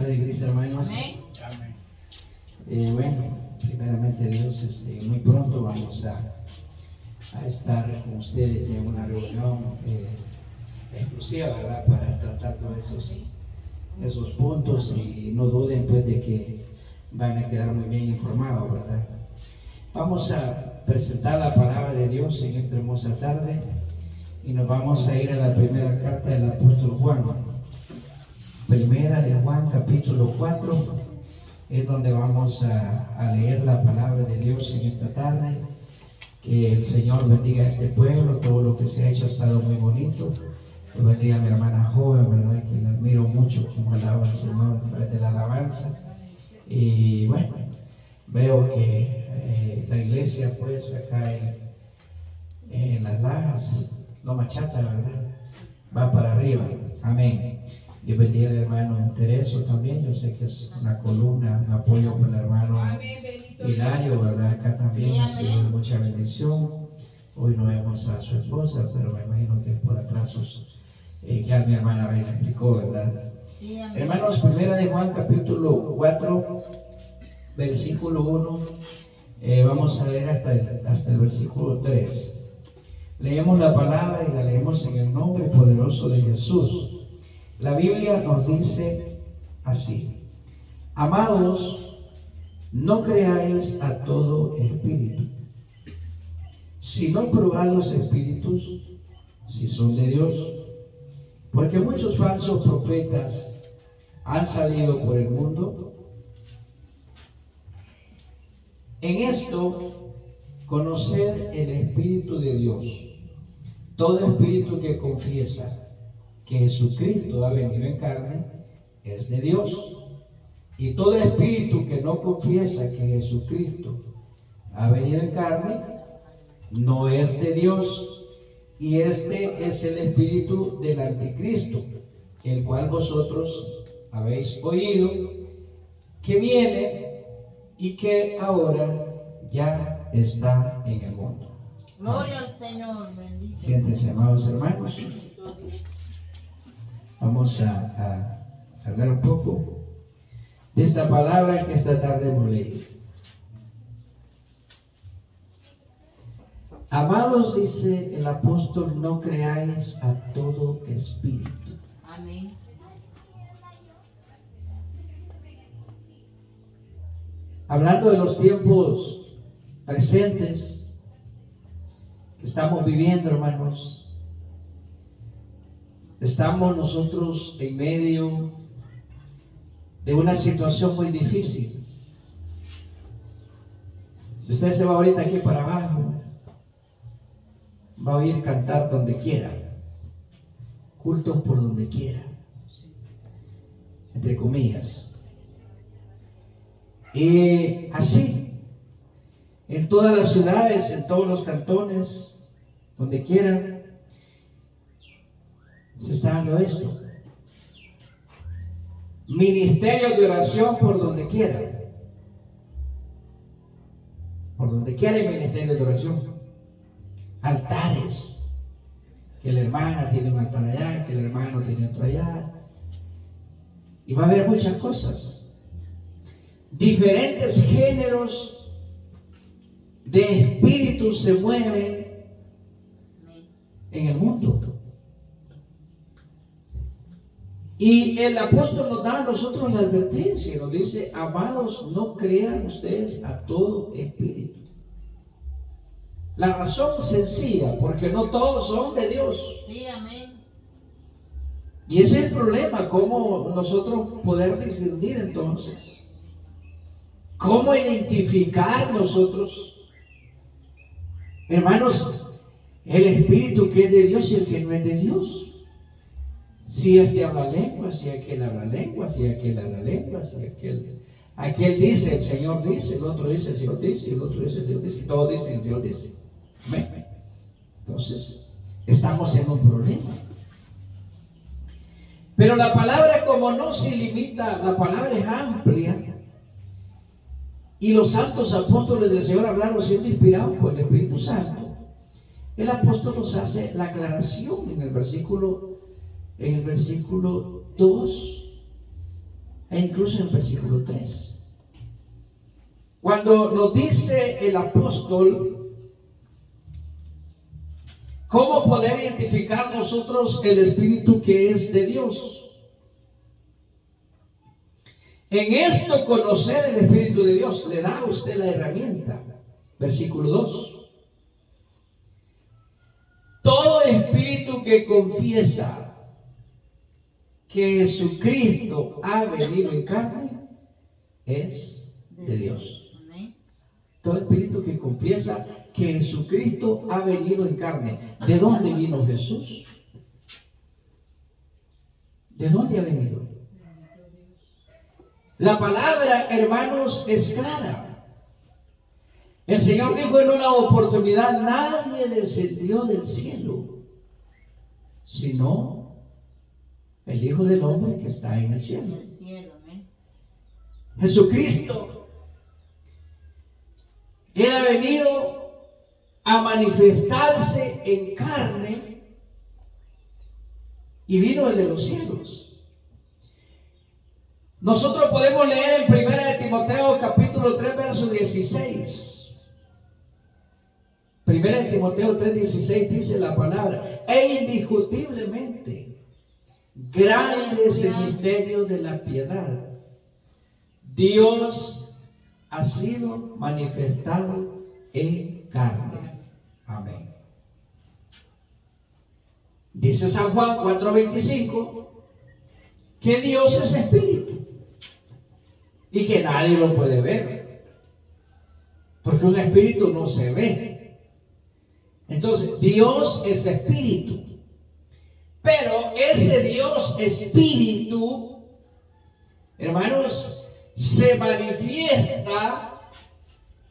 Padre Cristo, hermanos. Amén. Bueno, primeramente Dios, muy pronto vamos a estar con ustedes en una reunión exclusiva, ¿verdad? Para tratar todos esos puntos, y no duden pues de que van a quedar muy bien informados, ¿verdad? Vamos a presentar la palabra de Dios en esta hermosa tarde y nos vamos a ir a la primera carta del apóstol Juan. Primera de Juan, capítulo 4, es donde vamos a leer la palabra de Dios en esta tarde. Que el Señor bendiga a este pueblo. Todo lo que se ha hecho ha estado muy bonito. Que bendiga a mi hermana joven, ¿verdad? Que la admiro mucho, como alaba al Señor a través de la alabanza. Y bueno, veo que la iglesia pues acá en Las Lajas, Loma Chata, ¿verdad? Va para arriba. Amén. Dios bendiga al hermano Tereso también. Yo sé que es una columna, un apoyo con el hermano Hilario, ¿verdad? Acá también ha sido de mucha bendición. Hoy no vemos a su esposa, pero me imagino que por atrasos ya mi hermana Reina explicó, ¿verdad? Sí, hermanos, primera de Juan, capítulo 4, versículo 1. Vamos a leer hasta el versículo 3. Leemos la palabra y la leemos en el nombre poderoso de Jesús. La Biblia nos dice así: amados, no creáis a todo espíritu, sino probad los espíritus si son de Dios, porque muchos falsos profetas han salido por el mundo. En esto, conoced el Espíritu de Dios. Todo espíritu que confiesa que Jesucristo ha venido en carne es de Dios, y todo espíritu que no confiesa que Jesucristo ha venido en carne no es de Dios, y este es el espíritu del anticristo, el cual vosotros habéis oído que viene y que ahora ya está en el mundo. Gloria al Señor, bendito. Siéntense, amados hermanos. Vamos a hablar un poco de esta palabra que esta tarde hemos leído. Amados, dice el apóstol, no creáis a todo espíritu. Amén. Hablando de los tiempos presentes que estamos viviendo, hermanos, estamos nosotros en medio de una situación muy difícil. Si usted se va ahorita aquí para abajo, va a oír cantar donde quiera, cultos por donde quiera, entre comillas. Y así, en todas las ciudades, en todos los cantones, donde quiera, se está dando esto. Ministerios de oración por donde quiera. Por donde quiera hay ministerios de oración. Altares. Que la hermana tiene un altar allá, que el hermano tiene otro allá. Y va a haber muchas cosas. Diferentes géneros de espíritus se mueven en el mundo. Y el apóstol nos da a nosotros la advertencia, nos dice: amados, no crean ustedes a todo espíritu. La razón sencilla, porque no todos son de Dios. Sí, amén. Y ese es el problema, cómo nosotros poder discernir entonces. Cómo identificar nosotros, hermanos, el espíritu que es de Dios y el que no es de Dios. Si este habla lengua, si aquel habla lengua, si aquel habla lengua, si aquel dice, el Señor dice, el otro dice, el Señor dice, el otro dice, el Señor dice, y todos dicen, el Señor dice. Amén. Entonces, estamos en un problema. Pero la palabra, como no se limita, la palabra es amplia, y los santos apóstoles del Señor hablaron siendo inspirados por el Espíritu Santo. El apóstol nos hace la aclaración en el versículo 2. E incluso en el versículo 3. Cuando nos dice el apóstol cómo poder identificar nosotros el Espíritu que es de Dios. En esto conocer el Espíritu de Dios, le da a usted la herramienta. Versículo 2. Todo espíritu que confiesa que Jesucristo ha venido en carne es de Dios. Todo espíritu que confiesa que Jesucristo ha venido en carne. ¿De dónde vino Jesús? ¿De dónde ha venido? La palabra, hermanos, es clara. El Señor dijo en una oportunidad: nadie descendió del cielo, sino el Hijo del Hombre que está en el cielo. Jesucristo, Él ha venido a manifestarse en carne y vino desde los cielos. Nosotros podemos leer en 1 Timoteo capítulo 3 verso 16. 1 Timoteo 3:16 dice la palabra: e indiscutiblemente grande es el misterio de la piedad. Dios ha sido manifestado en carne. Amén. Dice San Juan 4:25 que Dios es espíritu y que nadie lo puede ver, porque un espíritu no se ve. Entonces, Dios es espíritu, pero ese Dios espíritu, hermanos, se manifiesta,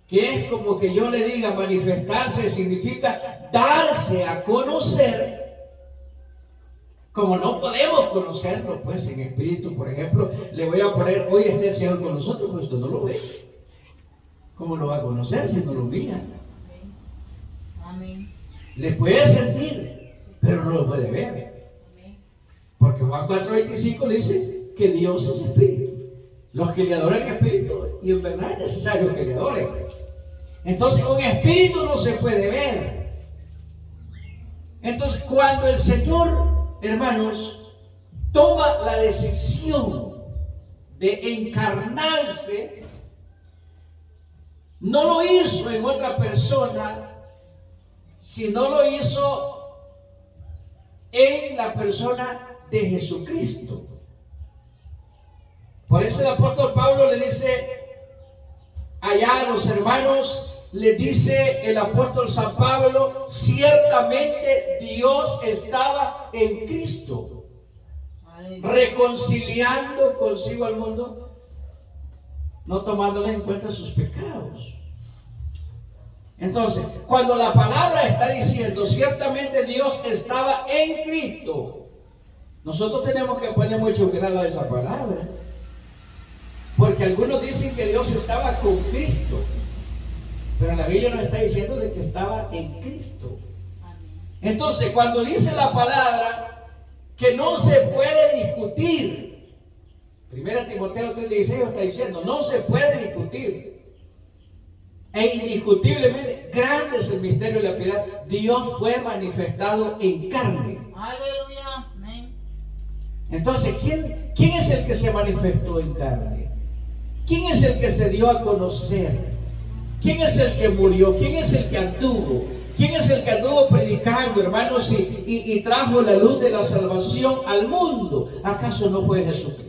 que es como que yo le diga, manifestarse significa darse a conocer. Como no podemos conocerlo, pues en espíritu, por ejemplo, le voy a poner: hoy está el Señor con nosotros, pues usted no lo ve. ¿Cómo lo va a conocer si no lo mira? Amén. Le puede sentir, pero no lo puede ver. Porque Juan 4:25 dice que Dios es espíritu. Los que le adoran en espíritu, y en verdad es necesario que le adoren. Entonces, un espíritu no se puede ver. Entonces, cuando el Señor, hermanos, toma la decisión de encarnarse, no lo hizo en otra persona, sino lo hizo en la persona de Jesucristo. Por eso el apóstol Pablo le dice allá a los hermanos, le dice el apóstol San Pablo: ciertamente Dios estaba en Cristo, reconciliando consigo al mundo, no tomándoles en cuenta sus pecados. Entonces, cuando la palabra está diciendo ciertamente Dios estaba en Cristo, nosotros tenemos que poner mucho cuidado a esa palabra, porque algunos dicen que Dios estaba con Cristo, pero la Biblia nos está diciendo de que estaba en Cristo. Entonces, cuando dice la palabra que no se puede discutir, 1 Timoteo 3:16 está diciendo: no se puede discutir. E indiscutiblemente grande es el misterio de la piedad. Dios fue manifestado en carne. Aleluya. Amén. Entonces, ¿quién es el que se manifestó en carne? ¿Quién es el que se dio a conocer? ¿Quién es el que murió? ¿Quién es el que anduvo? ¿Quién es el que anduvo predicando, hermanos, y trajo la luz de la salvación al mundo? ¿Acaso no fue Jesucristo?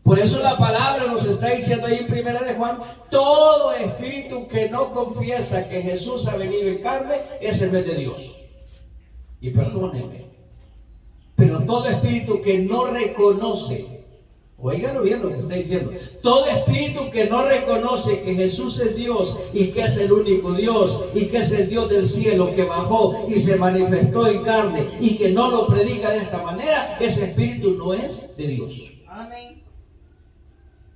Por eso la palabra nos está diciendo ahí en 1 de Juan: todo espíritu que no confiesa que Jesús ha venido en carne, ese no es de Dios. Y perdónenme, pero todo espíritu que no reconoce, oíganlo bien lo que está diciendo, todo espíritu que no reconoce que Jesús es Dios y que es el único Dios y que es el Dios del cielo que bajó y se manifestó en carne y que no lo predica de esta manera, ese espíritu no es de Dios. Amén.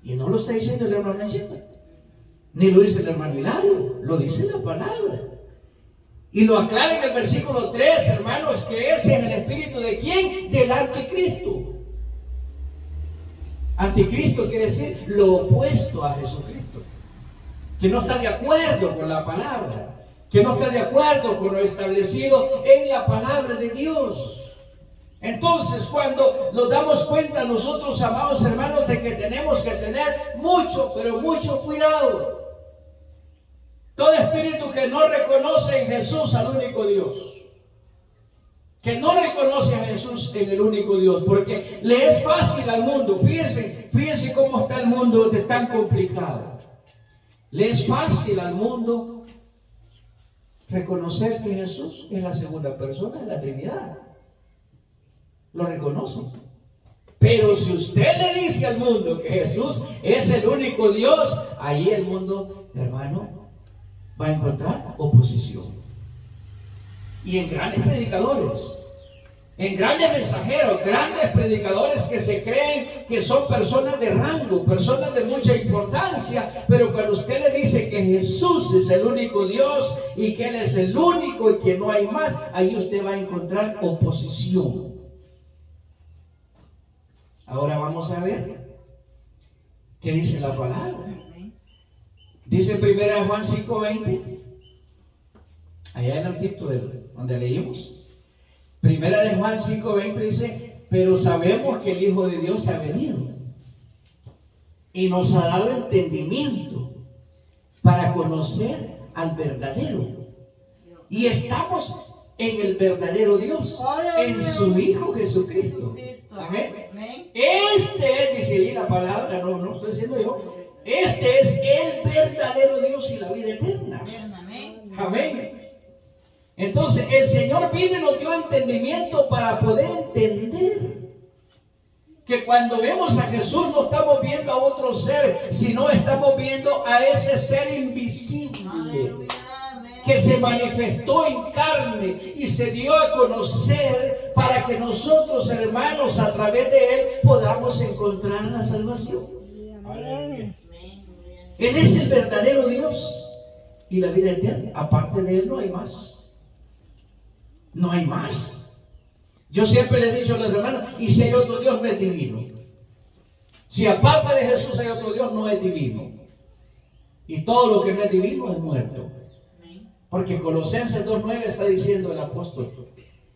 Y no lo está diciendo el hermano Nacheta, ni lo dice el hermano Hilario, lo dice la palabra. Y lo aclara en el versículo 3, hermanos, que ese es el espíritu de ¿quién? Del anticristo. Anticristo quiere decir lo opuesto a Jesucristo, que no está de acuerdo con la palabra, que no está de acuerdo con lo establecido en la palabra de Dios. Entonces, cuando nos damos cuenta nosotros, amados hermanos, de que tenemos que tener mucho, pero mucho cuidado. Todo espíritu que no reconoce en Jesús al único Dios, que no reconoce a Jesús en el único Dios, porque le es fácil al mundo. Fíjense cómo está el mundo de tan complicado. Le es fácil al mundo reconocer que Jesús es la segunda persona de la Trinidad. Lo reconoce. Pero si usted le dice al mundo que Jesús es el único Dios, ahí el mundo, hermano, va a encontrar oposición. Y en grandes predicadores, en grandes mensajeros, grandes predicadores que se creen que son personas de rango, personas de mucha importancia, pero cuando usted le dice que Jesús es el único Dios y que Él es el único y que no hay más, ahí usted va a encontrar oposición. Ahora vamos a ver qué dice la palabra. Dice en 1 Juan 5:20, allá en el título donde leímos. 1 Juan 5:20 dice: pero sabemos que el Hijo de Dios ha venido y nos ha dado entendimiento para conocer al verdadero. Y estamos en el verdadero Dios, en su Hijo Jesucristo. Amén. Este es, dice ahí la palabra, no estoy diciendo yo. Este es el verdadero Dios y la vida eterna. Amén. Entonces el Señor vino y nos dio entendimiento para poder entender que cuando vemos a Jesús no estamos viendo a otro ser, sino estamos viendo a ese ser invisible que se manifestó en carne y se dio a conocer para que nosotros, hermanos, a través de Él podamos encontrar la salvación. Amén. Él es el verdadero Dios y la vida eterna. Aparte de Él no hay más. No hay más. Yo siempre le he dicho a los hermanos, y si hay otro Dios, no es divino. Si aparte de Jesús hay otro Dios, no es divino. Y todo lo que no es divino es muerto. Porque Colosenses 2:9 está diciendo el apóstol.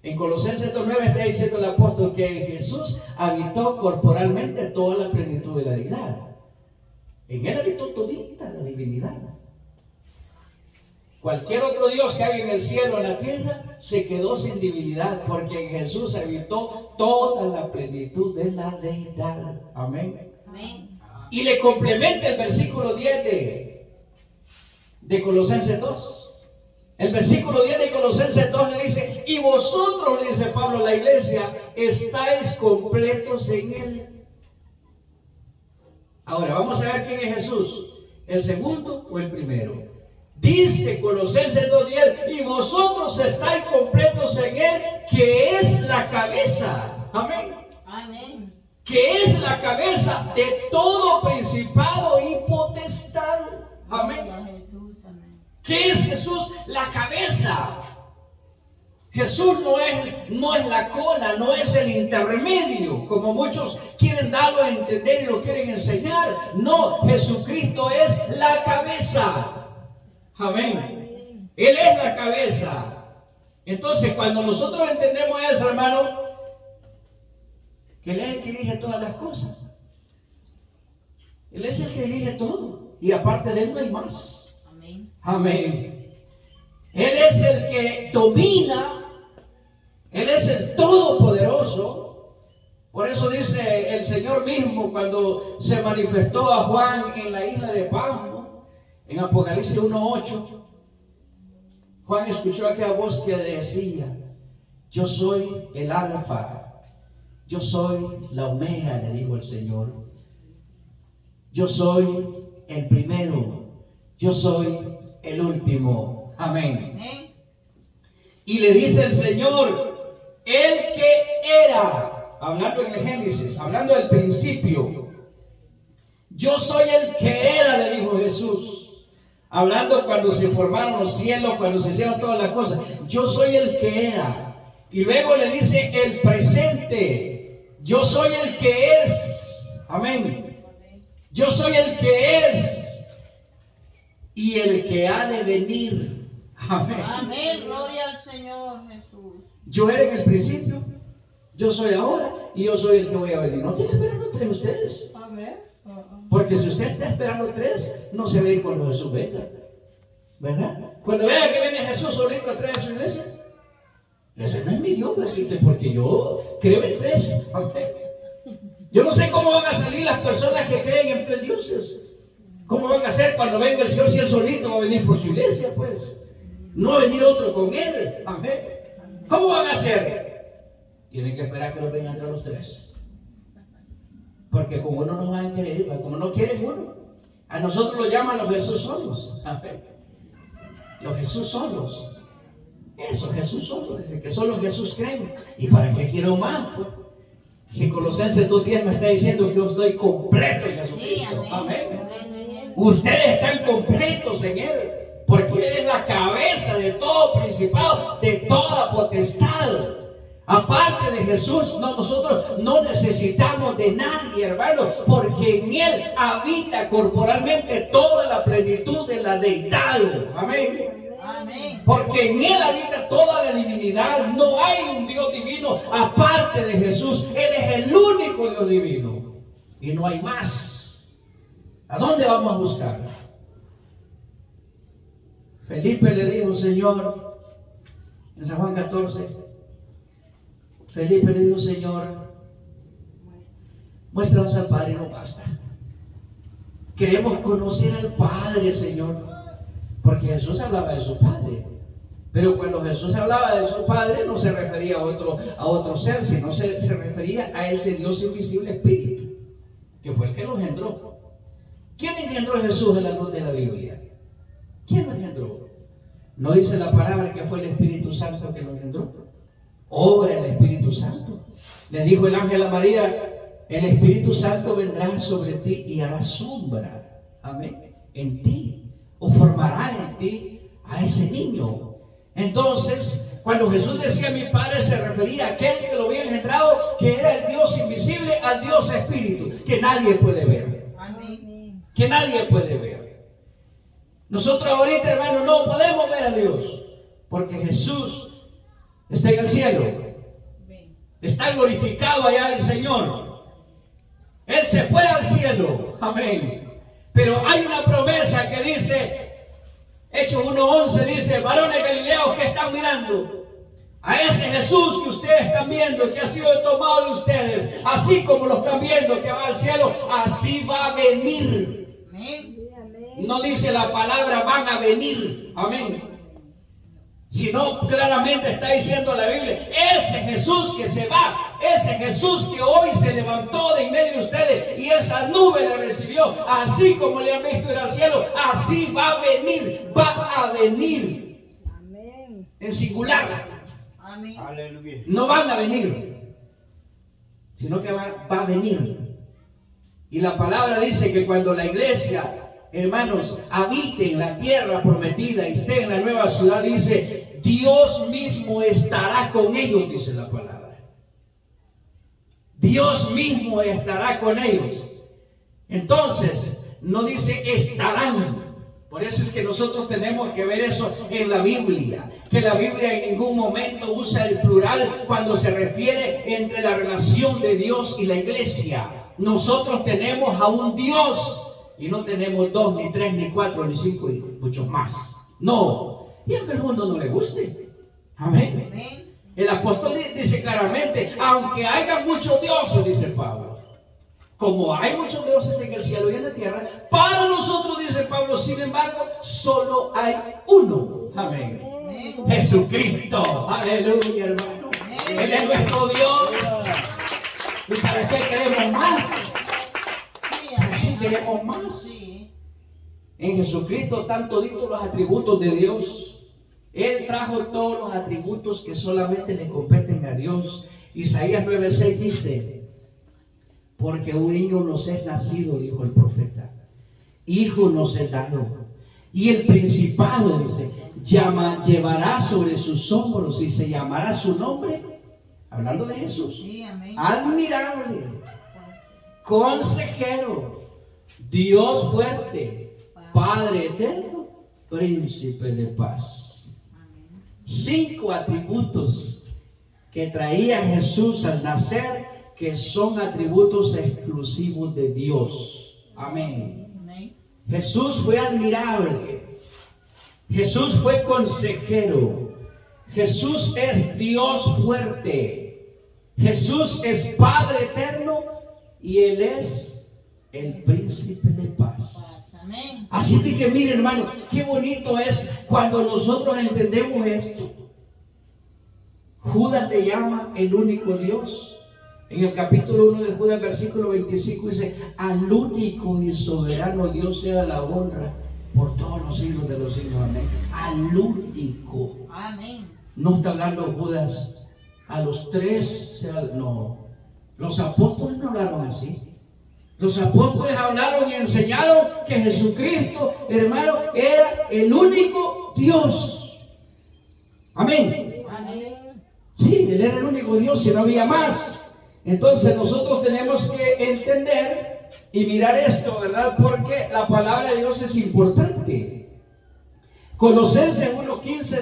En Colosenses 2:9 está diciendo el apóstol que en Jesús habitó corporalmente toda la plenitud de la deidad. En Él habitó todita la divinidad. Cualquier otro Dios que hay en el cielo o en la tierra se quedó sin divinidad, porque en Jesús habitó toda la plenitud de la deidad. Amén. Amén. Y le complementa el versículo 10 de Colosenses 2. El versículo 10 de Colosenses 2 le dice: y vosotros, le dice Pablo a la iglesia, estáis completos en Él. Ahora vamos a ver quién es Jesús, ¿el segundo o el primero? Dice Colosenses 2:10: y vosotros estáis completos en Él, que es la cabeza. Amén. Amén. Que es la cabeza de todo principado y potestad. Amén. ¿Qué es Jesús? La cabeza. Jesús no es la cola, no es el intermedio, como muchos quieren darlo a entender y lo quieren enseñar. No, Jesucristo es la cabeza. Amén. Él es la cabeza. Entonces, cuando nosotros entendemos eso, hermano, que Él es el que dirige todas las cosas. Él es el que dirige todo. Y aparte de Él no hay más. Amén. Él es el que domina. Él es el todopoderoso. Por eso dice el Señor mismo cuando se manifestó a Juan en la isla de Patmos, en Apocalipsis 1:8, Juan escuchó aquella voz que decía: yo soy el alfa, yo soy la omega, le dijo el Señor. Yo soy el primero, yo soy el último. Amén. Amén. Y le dice el Señor: el que era, hablando en el Génesis, hablando del principio, yo soy el que era, le dijo Jesús, hablando cuando se formaron los cielos, cuando se hicieron todas las cosas. Yo soy el que era. Y luego le dice el presente: yo soy el que es. Amén. Yo soy el que es y el que ha de venir. Amén. Amén. Gloria al Señor Jesús. Yo era en el principio, yo soy ahora y yo soy el que voy a venir. No tienen esperando tres ustedes. A ver. Porque si usted está esperando tres, no se va a ir cuando Jesús venga. ¿Verdad? Cuando vea que viene Jesús solito atrás de su iglesia, ese no es mi Dios, decirte, porque yo creo en tres. Amén. Yo no sé cómo van a salir las personas que creen en tres dioses. ¿Cómo van a hacer cuando venga el Señor si Él solito va a venir por su iglesia? Pues no va a venir otro con Él. Amén. ¿Cómo van a hacer? Tienen que esperar que los vengan entre los tres. Porque como uno no va a querer, como no quieren uno, a nosotros lo llaman los Jesús solos. Amén. Los Jesús solos. Eso, Jesús solos. Dice que solo Jesús creen. ¿Y para qué quiero más? Pues, si Colosenses 2:10 me está diciendo que yo estoy completo en Jesucristo. Sí, amén. Amén. Ustedes están completos en Él, porque Él es la cabeza de todo principado, de toda potestad. Aparte de Jesús, nosotros no necesitamos de nadie, hermano, porque en Él habita corporalmente toda la plenitud de la deidad. Amén. Amén. Porque en Él habita toda la divinidad. No hay un Dios divino aparte de Jesús. Él es el único Dios divino. Y no hay más. ¿A dónde vamos a buscar? Felipe le dijo, Señor, en San Juan 14, Felipe le dijo, Señor, muéstranos al Padre y no basta. Queremos conocer al Padre, Señor. Porque Jesús hablaba de su Padre. Pero cuando Jesús hablaba de su Padre, no se refería a otro ser, sino se refería a ese Dios invisible Espíritu, que fue el que lo engendró. ¿Quién engendró a Jesús en la luz de la Biblia? ¿Quién lo engendró? ¿No dice la palabra que fue el Espíritu Santo que lo engendró? Obra el Espíritu Santo. Le dijo el ángel a María, el Espíritu Santo vendrá sobre ti y hará sombra, amén, en ti, o formará en ti a ese niño. Entonces, cuando Jesús decía mi Padre, se refería a aquel que lo había engendrado, que era el Dios invisible, al Dios Espíritu, que nadie puede ver. Amén. Que nadie puede ver. Nosotros ahorita, hermano, no podemos ver a Dios, porque Jesús está en el cielo. Está glorificado allá el Señor. Él se fue al cielo. Amén. Pero hay una promesa que dice, Hechos 1:11 dice, varones galileos que están mirando, a ese Jesús que ustedes están viendo, que ha sido tomado de ustedes, así como lo están viendo que va al cielo, así va a venir. Amén. No dice la palabra van a venir. Amén. Sino claramente está diciendo la Biblia, ese Jesús que se va, ese Jesús que hoy se levantó de en medio de ustedes y esa nube le recibió, así como le han visto ir al cielo, así va a venir, Amén. en singular. Amén. Aleluya. No van a venir, sino que va a venir. Y la palabra dice que cuando la iglesia, hermanos, habite en la tierra prometida y esté en la nueva ciudad, dice, Dios mismo estará con ellos, dice la palabra. Dios mismo estará con ellos. Entonces, no dice estarán. Por eso es que nosotros tenemos que ver eso en la Biblia. Que la Biblia en ningún momento usa el plural cuando se refiere entre la relación de Dios y la iglesia. Nosotros tenemos a un Dios. Y no tenemos 2, ni 3, ni 4, ni 5 y muchos más. No. Y aunque al mundo no le guste. Amén. Amén. El apóstol dice claramente, aunque haya muchos dioses, dice Pablo, como hay muchos dioses en el cielo y en la tierra, para nosotros, dice Pablo, sin embargo, solo hay uno. Amén. Amén. Jesucristo. Aleluya, hermano. Él es nuestro Dios. ¿Y para qué queremos más? Sí, amén. Queremos más. Sí. En Jesucristo están toditos los atributos de Dios. Él trajo todos los atributos que solamente le competen a Dios. Isaías 9:6 dice, porque un niño nos es nacido, dijo el profeta, hijo nos es dado, y el principado, dice, llevará sobre sus hombros y se llamará su nombre, hablando de Jesús, Sí, amén. admirable, consejero, Dios fuerte, Padre eterno, príncipe de paz. 5 atributos que traía Jesús al nacer, que son atributos exclusivos de Dios. Amén. Amén. Jesús fue admirable. Jesús fue consejero. Jesús es Dios fuerte. Jesús es Padre eterno y Él es el príncipe de paz. Amén. Así de que miren, hermano, qué bonito es cuando nosotros entendemos esto. Judas le llama el único Dios. En el capítulo 1 de Judas, versículo 25 dice: al único y soberano Dios sea la honra por todos los siglos de los siglos. Amén. Al único. Amén. No está hablando Judas a los 3, no. Los apóstoles no hablaron así. Los apóstoles hablaron y enseñaron que Jesucristo, hermano, era el único Dios. Amén. Amén. Sí, Él era el único Dios y no había más. Entonces nosotros tenemos que entender y mirar esto, ¿verdad? Porque la palabra de Dios es importante. Colosenses 1:15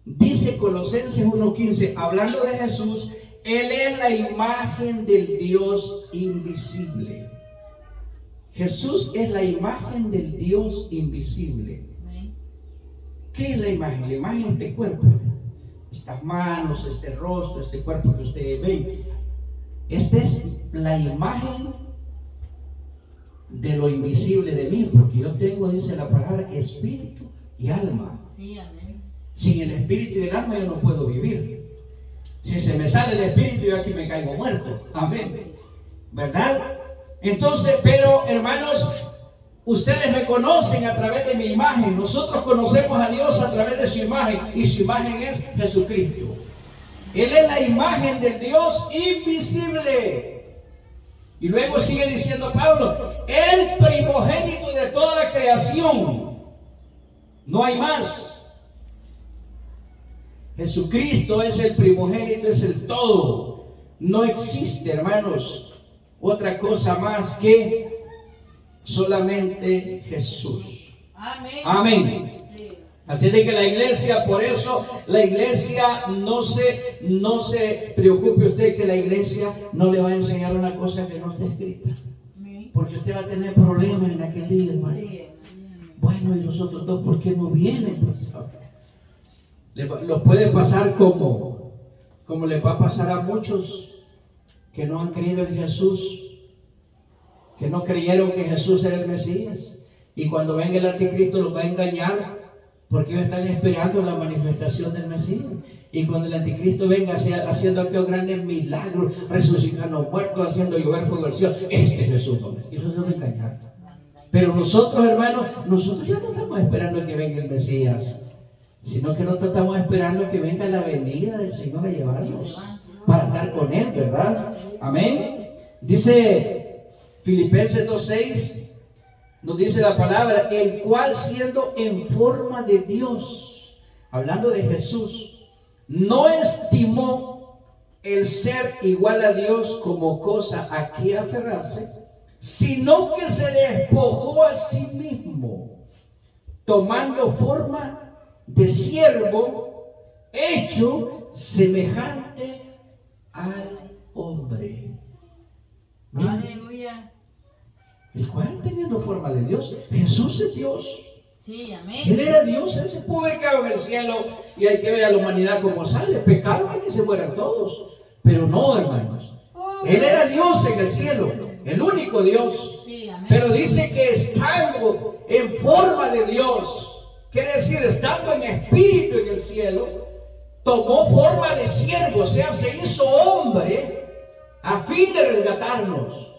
dice Colosenses 1:15, hablando de Jesús, Él es la imagen del Dios invisible. Jesús es la imagen del Dios invisible. ¿Qué es la imagen? La imagen es este cuerpo. Estas manos, este rostro, este cuerpo que ustedes ven. Esta es la imagen de lo invisible de mí, porque yo tengo, dice la palabra, espíritu y alma. Sí, amén. Sin el espíritu y el alma yo no puedo vivir. Si se me sale el espíritu, yo aquí me caigo muerto. Amén. ¿Verdad? Entonces, pero hermanos, ustedes me conocen a través de mi imagen. Nosotros conocemos a Dios a través de su imagen. Y su imagen es Jesucristo. Él es la imagen del Dios invisible. Y luego sigue diciendo Pablo: el primogénito de toda la creación. No hay más. Jesucristo es el primogénito, es el todo. No existe, hermanos, otra cosa más que solamente Jesús. Amén. Amén. Sí. Así de que la iglesia, por eso la iglesia no se preocupe usted, que la iglesia no le va a enseñar una cosa que no está escrita. Amén. Porque usted va a tener problemas en aquel día, hermano. Sí. Bueno, y los otros dos, ¿por qué no vienen? Los puede pasar como les va a pasar a muchos que no han creído en Jesús, que no creyeron que Jesús era el Mesías. Y cuando venga el anticristo los va a engañar, porque ellos están esperando la manifestación del Mesías. Y cuando el anticristo venga haciendo aquellos grandes milagros, resucitando muertos, haciendo llover fuego del cielo, este es Jesús, y eso no va a engañar. Pero nosotros, hermanos, nosotros ya no estamos esperando que venga el Mesías, sino que nosotros estamos esperando que venga la venida del Señor a llevarnos para estar con Él, ¿verdad? Amén. Dice Filipenses 2:6, nos dice la palabra: el cual, siendo en forma de Dios, hablando de Jesús, no estimó el ser igual a Dios como cosa a que aferrarse, sino que se despojó a sí mismo, tomando forma de siervo, hecho semejante al hombre. Aleluya. El cual, teniendo forma de Dios, Jesús es Dios. Sí, amén. Él era Dios, Él se pudo haber quedado en el cielo y hay que ver a la humanidad como sale. Pecaron y que se mueran todos. Pero no, hermanos. Él era Dios en el cielo, el único Dios. Sí, amén. Pero dice que estando en forma de Dios, quiere decir, estando en espíritu en el cielo, tomó forma de siervo, o sea, se hizo hombre a fin de rescatarnos.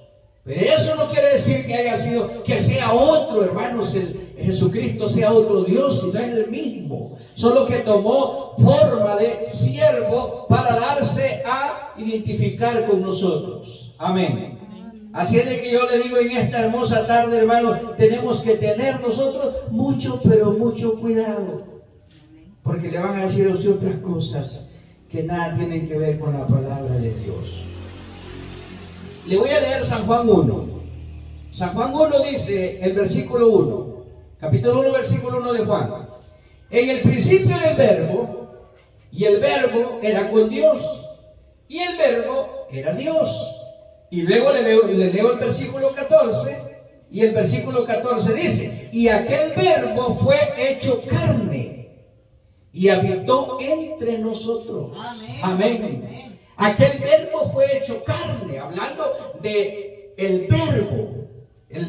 Pero eso no quiere decir que haya sido, que sea otro, hermanos, Jesucristo sea otro Dios, sino es el mismo. Solo que tomó forma de siervo para darse a identificar con nosotros. Amén. Así es de que yo le digo en esta hermosa tarde, hermano, tenemos que tener nosotros mucho, pero mucho cuidado. Porque le van a decir a usted otras cosas que nada tienen que ver con la palabra de Dios. Le voy a leer San Juan 1. San Juan 1 dice, el versículo 1, capítulo 1, versículo 1 de Juan. En el principio era el verbo, y el verbo era con Dios, y el verbo era Dios. Y luego le leo el versículo 14, y el versículo 14 dice, y aquel verbo fue hecho carne, y habitó entre nosotros. Amén. Amén. Aquel verbo fue hecho carne, hablando de el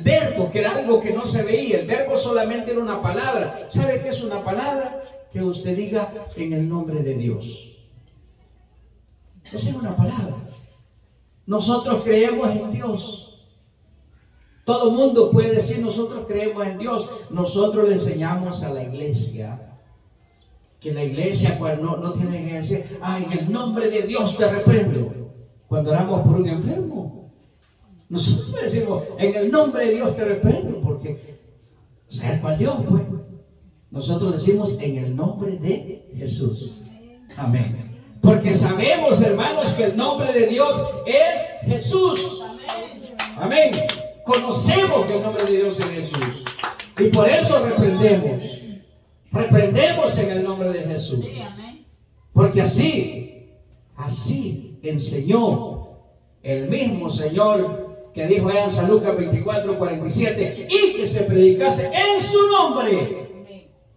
verbo que era algo que no se veía. El verbo solamente era una palabra. ¿Sabe qué es una palabra? Que usted diga en el nombre de Dios. Esa es una palabra. Nosotros creemos en Dios. Todo mundo puede decir nosotros creemos en Dios. Nosotros le enseñamos a la iglesia que la iglesia cuando no tiene que decir, en el nombre de Dios te reprendo. Cuando oramos por un enfermo, nosotros le decimos, en el nombre de Dios te reprendo, porque sea cual Dios, pues. Nosotros decimos en el nombre de Jesús. Amén. Porque sabemos, hermanos, que el nombre de Dios es Jesús. Amén. Conocemos que el nombre de Dios es Jesús. Y por eso reprendemos. Reprendemos en el nombre de Jesús. Porque así enseñó el mismo Señor que dijo allá en San Lucas 24:47, y que se predicase en su nombre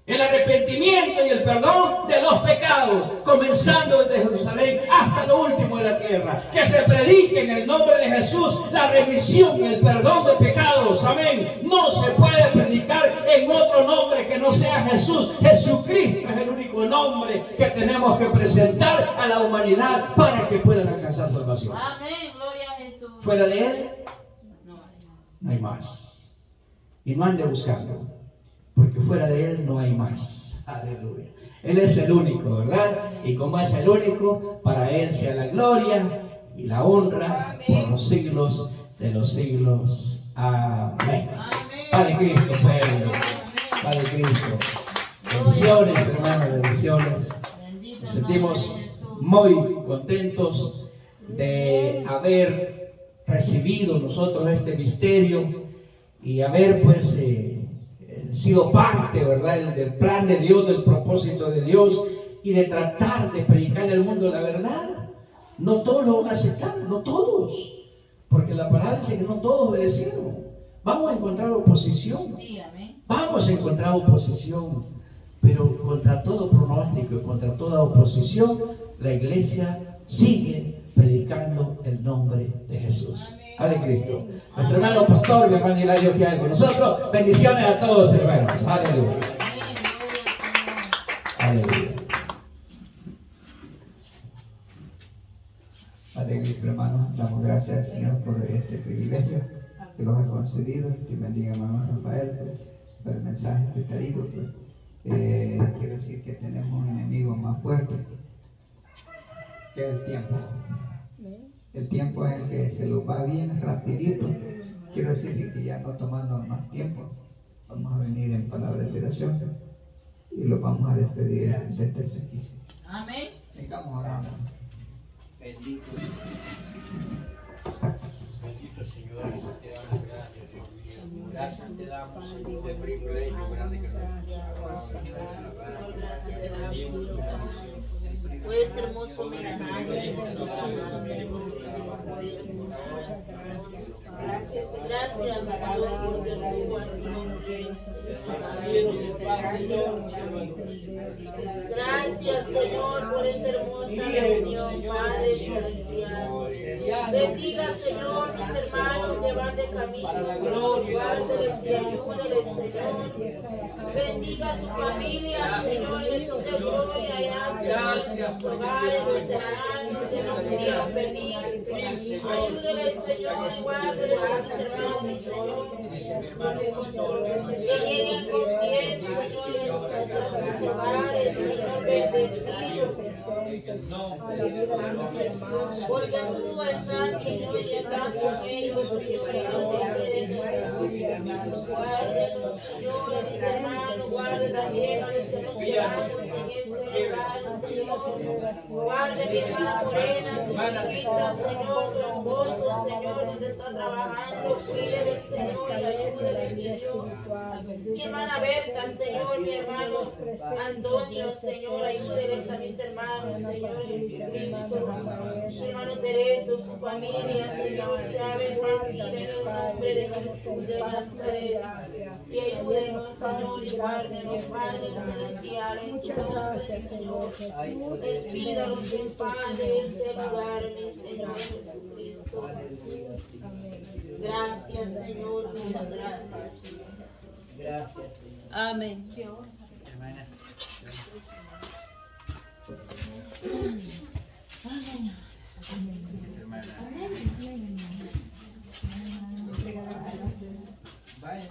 el arrepentimiento y el perdón de los pecados, comenzando desde Jerusalén hasta lo último de la tierra. Que se predique en el nombre de Jesús la remisión y el perdón de pecados. Amén. No se puede predicar en otro nombre que no sea Jesús. Jesucristo es el único nombre que tenemos que presentar a la humanidad para que puedan alcanzar salvación. Amén. Gloria a Jesús. Fuera de Él no hay más. Y no ande buscando, porque fuera de Él no hay más. Aleluya. Él es el único, ¿verdad? Y como es el único, para Él sea la gloria y la honra por los siglos de los siglos. Amén. Padre Cristo, pueblo. Padre Cristo. Bendiciones, hermanos, bendiciones. Nos sentimos muy contentos de haber recibido nosotros este misterio y haber pues sido parte, ¿verdad?, del plan de Dios, del propósito de Dios, y de tratar de predicar al mundo la verdad. No todos lo van a aceptar, no todos, porque la palabra dice que no todos obedecieron. Vamos a encontrar oposición. Sí, amén. Vamos a encontrar oposición, pero contra todo pronóstico y contra toda oposición, la iglesia sigue predicando el nombre de Jesús. Padre Cristo. Nuestro hermano pastor, mi hermano Hilario, que hay con nosotros. Bendiciones a todos, hermanos. Aleluya. Aleluya. Padre Cristo, hermanos, damos gracias al Señor por este privilegio que nos ha concedido. Que bendiga, hermano Rafael, pues, por el mensaje que te ha ido. Pues. Quiero decir que tenemos un enemigo más fuerte, que es el tiempo. El tiempo es el que se lo va bien rapidito. Quiero decirle que ya no tomando más tiempo, vamos a venir en palabras de oración y lo vamos a despedir de este servicio. Amén. Sigamos orando. Bendito Señor, te damos gracias, Dios mío. Gracias te damos, Señor, de privilegio grande que nos Por ese hermoso mensaje. Gracias, mi Dios, porque tú has sido fiel. Gracias, Señor, por esta hermosa reunión, Padre Celestial. Bendiga, Señor, mis hermanos que van de camino. Guárdeles y ayúdeles, Señor. Bendiga a su familia, Señor, Jesús de gloria allá, sus hogares, los hermanos que no pudieron venir. Ayúdeles, Señor, y guárdeles a mis hermanos, mi Señor. Que lleguen con bien, Señor, en sus hogares, Señor, bendecidos. presentes a la vida de mis hermanos. Porque tú estás, Señor, y estás con ellos, Señor, en el nombre de Jesús. Guárdenos, Señor, a mis hermanos, guarde también a los que nos quedamos en este lugar, Señor. Guarde a mi hermana Morena, sus hijitas, Señor, su esposo, Señor, donde está trabajando, cuídele, Señor, y ayúdele, mi Dios. Mi hermana Berta, Señor, mi hermano Antonio, Señor, ayúdeles a mis hermanos, Señor Jesucristo. Mi hermano Tereso, su familia, Señor, sea bendecida en el nombre de Jesús de Nazaret. Y ayúdenos, Señor, y guárdenos, Padre Celestial, en tu nombre, Señor. Despídalos en paz de este lugar, mi Señor Jesucristo. Gracias, Señor, muchas gracias, Señor. Gracias. Amén. Vaya.